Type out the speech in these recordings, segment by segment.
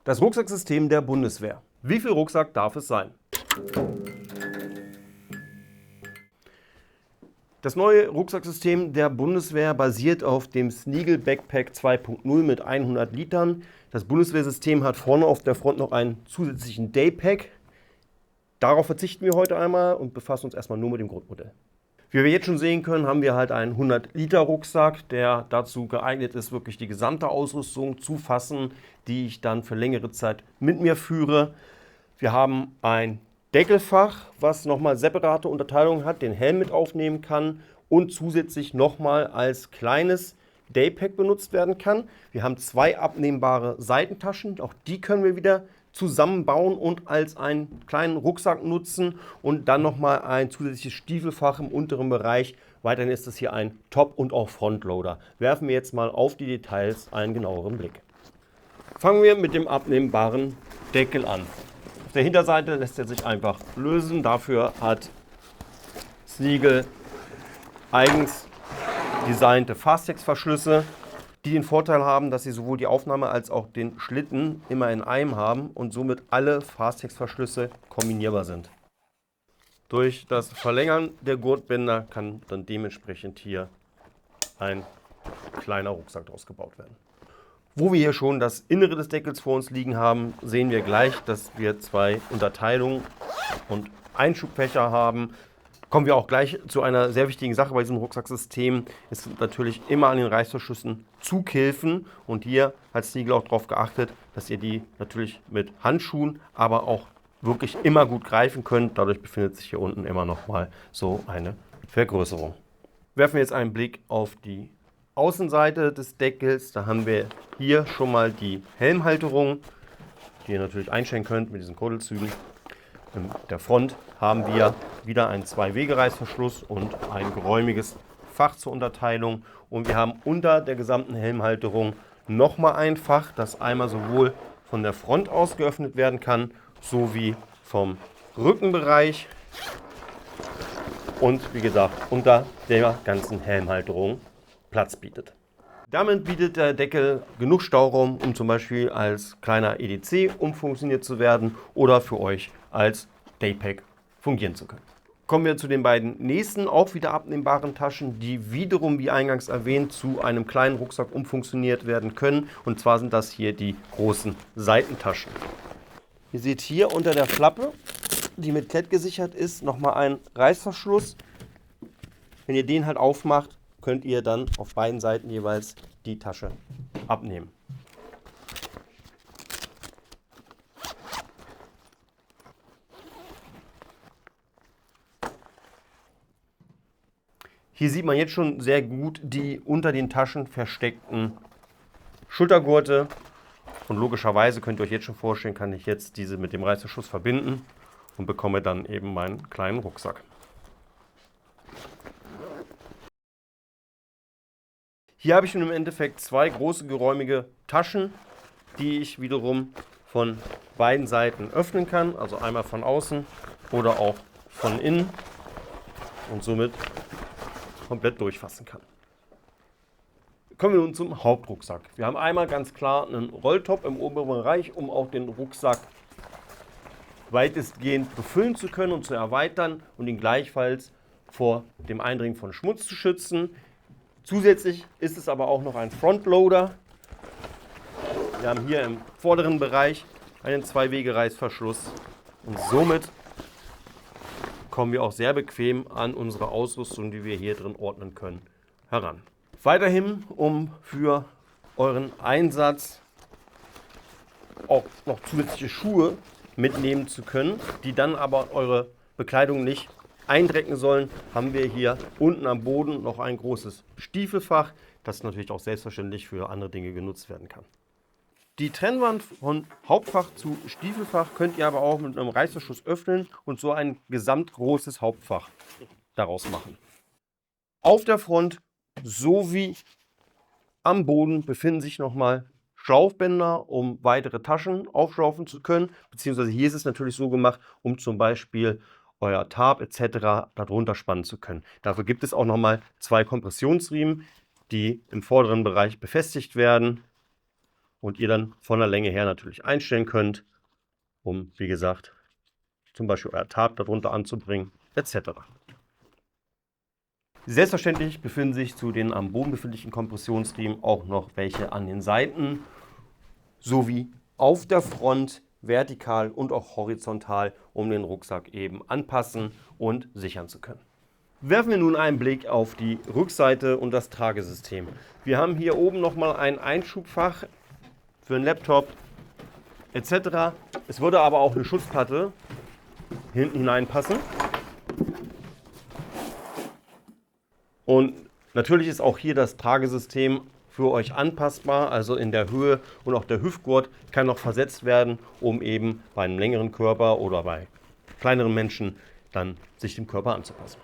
Das Rucksacksystem der Bundeswehr. Wie viel Rucksack darf es sein? Das neue Rucksacksystem der Bundeswehr basiert auf dem Sneagle Backpack 2.0 mit 100 Litern. Das Bundeswehrsystem hat vorne auf der Front noch einen zusätzlichen Daypack. Darauf verzichten wir heute einmal und befassen uns erstmal nur mit dem Grundmodell. Wie wir jetzt schon sehen können, haben wir halt einen 100 Liter Rucksack, der dazu geeignet ist, wirklich die gesamte Ausrüstung zu fassen, die ich dann für längere Zeit mit mir führe. Wir haben ein Deckelfach, was nochmal separate Unterteilungen hat, den Helm mit aufnehmen kann und zusätzlich nochmal als kleines Daypack benutzt werden kann. Wir haben zwei abnehmbare Seitentaschen, auch die können wir wieder zusammenbauen und als einen kleinen Rucksack nutzen und dann nochmal ein zusätzliches Stiefelfach im unteren Bereich. Weiterhin ist es hier ein Top- und auch Frontloader. Werfen wir jetzt mal auf die Details einen genaueren Blick. Fangen wir mit dem abnehmbaren Deckel an. Auf der Hinterseite lässt er sich einfach lösen. Dafür hat Sneagle eigens designte Fastex-Verschlüsse, die den Vorteil haben, dass sie sowohl die Aufnahme als auch den Schlitten immer in einem haben und somit alle Fastex-Verschlüsse kombinierbar sind. Durch das Verlängern der Gurtbänder kann dann dementsprechend hier ein kleiner Rucksack daraus gebaut werden. Wo wir hier schon das Innere des Deckels vor uns liegen haben, sehen wir gleich, dass wir zwei Unterteilungen und Einschubfächer haben. Kommen wir auch gleich zu einer sehr wichtigen Sache bei diesem Rucksacksystem. Es sind natürlich immer an den Reißverschlüssen Zughilfen und hier hat Sneagle auch darauf geachtet, dass ihr die natürlich mit Handschuhen, aber auch wirklich immer gut greifen könnt. Dadurch befindet sich hier unten immer noch mal so eine Vergrößerung. Werfen wir jetzt einen Blick auf die Außenseite des Deckels. Da haben wir hier schon mal die Helmhalterung, die ihr natürlich einstellen könnt mit diesen Kurdelzügen. In der Front haben wir wieder einen 2-Wege-Reißverschluss und ein geräumiges Fach zur Unterteilung. Und wir haben unter der gesamten Helmhalterung nochmal ein Fach, das einmal sowohl von der Front aus geöffnet werden kann, sowie vom Rückenbereich. Und wie gesagt, unter der ganzen Helmhalterung Platz bietet. Damit bietet der Deckel genug Stauraum, um zum Beispiel als kleiner EDC umfunktioniert zu werden oder für euch als Daypack fungieren zu können. Kommen wir zu den beiden nächsten, auch wieder abnehmbaren Taschen, die wiederum, wie eingangs erwähnt, zu einem kleinen Rucksack umfunktioniert werden können. Und zwar sind das hier die großen Seitentaschen. Ihr seht hier unter der Flappe, die mit Klett gesichert ist, nochmal ein Reißverschluss. Wenn ihr den halt aufmacht, könnt ihr dann auf beiden Seiten jeweils die Tasche abnehmen. Hier sieht man jetzt schon sehr gut die unter den Taschen versteckten Schultergurte. Und logischerweise könnt ihr euch jetzt schon vorstellen, kann ich jetzt diese mit dem Reißverschluss verbinden und bekomme dann eben meinen kleinen Rucksack. Hier habe ich nun im Endeffekt zwei große geräumige Taschen, die ich wiederum von beiden Seiten öffnen kann. Also einmal von außen oder auch von innen und somit komplett durchfassen kann. Kommen wir nun zum Hauptrucksack. Wir haben einmal ganz klar einen Rolltop im oberen Bereich, um auch den Rucksack weitestgehend befüllen zu können und zu erweitern und ihn gleichfalls vor dem Eindringen von Schmutz zu schützen. Zusätzlich ist es aber auch noch ein Frontloader. Wir haben hier im vorderen Bereich einen 2-Wege-Reißverschluss und somit kommen wir auch sehr bequem an unsere Ausrüstung, die wir hier drin ordnen können, heran. Weiterhin, um für euren Einsatz auch noch zusätzliche Schuhe mitnehmen zu können, die dann aber eure Bekleidung nicht eindrecken sollen, haben wir hier unten am Boden noch ein großes Stiefelfach, das natürlich auch selbstverständlich für andere Dinge genutzt werden kann. Die Trennwand von Hauptfach zu Stiefelfach könnt ihr aber auch mit einem Reißverschluss öffnen und so ein gesamtgroßes Hauptfach daraus machen. Auf der Front sowie am Boden befinden sich nochmal Schraubbänder, um weitere Taschen aufschrauben zu können, beziehungsweise hier ist es natürlich so gemacht, um zum Beispiel euer Tarp etc. darunter spannen zu können. Dafür gibt es auch nochmal zwei Kompressionsriemen, die im vorderen Bereich befestigt werden, und ihr dann von der Länge her natürlich einstellen könnt, um, wie gesagt, zum Beispiel euer Tarp darunter anzubringen, etc. Selbstverständlich befinden sich zu den am Boden befindlichen Kompressionsriemen auch noch welche an den Seiten sowie auf der Front vertikal und auch horizontal, um den Rucksack eben anpassen und sichern zu können. Werfen wir nun einen Blick auf die Rückseite und das Tragesystem. Wir haben hier oben nochmal ein Einschubfach für einen Laptop etc. Es würde aber auch eine Schutzplatte hinten hineinpassen. Und natürlich ist auch hier das Tragesystem für euch anpassbar, also in der Höhe, und auch der Hüftgurt kann noch versetzt werden, um eben bei einem längeren Körper oder bei kleineren Menschen dann sich dem Körper anzupassen.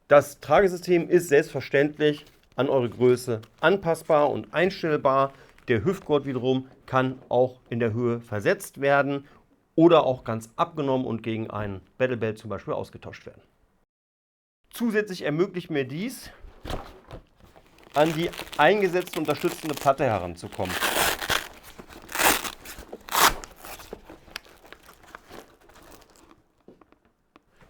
Das Tragesystem ist selbstverständlich an eure Größe anpassbar und einstellbar. Der Hüftgurt wiederum kann auch in der Höhe versetzt werden oder auch ganz abgenommen und gegen ein Battlebelt zum Beispiel ausgetauscht werden. Zusätzlich ermöglicht mir dies, an die eingesetzte unterstützende Platte heranzukommen.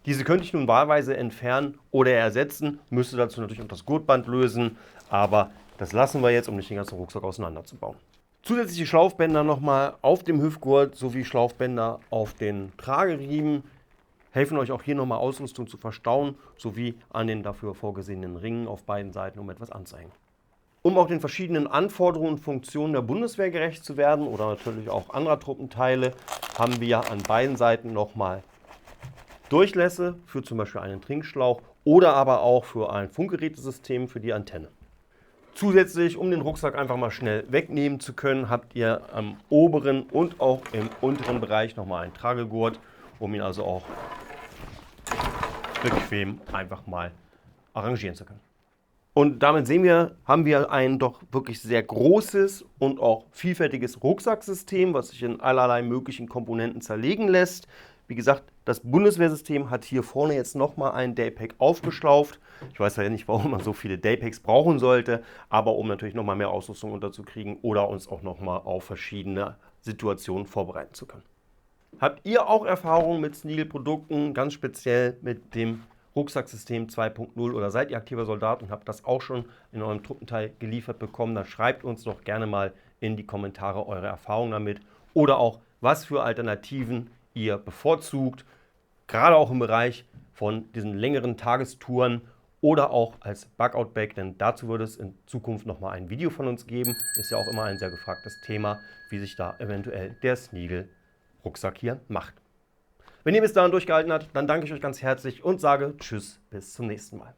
Diese könnte ich nun wahlweise entfernen oder ersetzen, müsste dazu natürlich auch das Gurtband lösen, aber das lassen wir jetzt, um nicht den ganzen Rucksack auseinanderzubauen. Zusätzliche Schlaufbänder nochmal auf dem Hüftgurt sowie Schlaufbänder auf den Trageriemen helfen euch auch hier nochmal Ausrüstung zu verstauen, sowie an den dafür vorgesehenen Ringen auf beiden Seiten, um etwas anzuhängen. Um auch den verschiedenen Anforderungen und Funktionen der Bundeswehr gerecht zu werden oder natürlich auch anderer Truppenteile, haben wir an beiden Seiten nochmal Durchlässe für zum Beispiel einen Trinkschlauch oder aber auch für ein Funkgerätesystem für die Antenne. Zusätzlich, um den Rucksack einfach mal schnell wegnehmen zu können, habt ihr am oberen und auch im unteren Bereich nochmal einen Tragegurt, um ihn also auch bequem einfach mal arrangieren zu können. Und damit sehen wir, haben wir ein doch wirklich sehr großes und auch vielfältiges Rucksacksystem, was sich in allerlei möglichen Komponenten zerlegen lässt. Wie gesagt, das Bundeswehrsystem hat hier vorne jetzt nochmal ein Daypack aufgeschlauft. Ich weiß ja nicht, warum man so viele Daypacks brauchen sollte, aber um natürlich nochmal mehr Ausrüstung unterzukriegen oder uns auch nochmal auf verschiedene Situationen vorbereiten zu können. Habt ihr auch Erfahrungen mit Sneagle-Produkten, ganz speziell mit dem Rucksacksystem 2.0 oder seid ihr aktiver Soldat und habt das auch schon in eurem Truppenteil geliefert bekommen, dann schreibt uns doch gerne mal in die Kommentare eure Erfahrungen damit oder auch, was für Alternativen ihr bevorzugt, gerade auch im Bereich von diesen längeren Tagestouren oder auch als Bug-Out-Bag, denn dazu wird es in Zukunft nochmal ein Video von uns geben. Ist ja auch immer ein sehr gefragtes Thema, wie sich da eventuell der Sneagle-Rucksack hier macht. Wenn ihr bis dahin durchgehalten habt, dann danke ich euch ganz herzlich und sage Tschüss, bis zum nächsten Mal.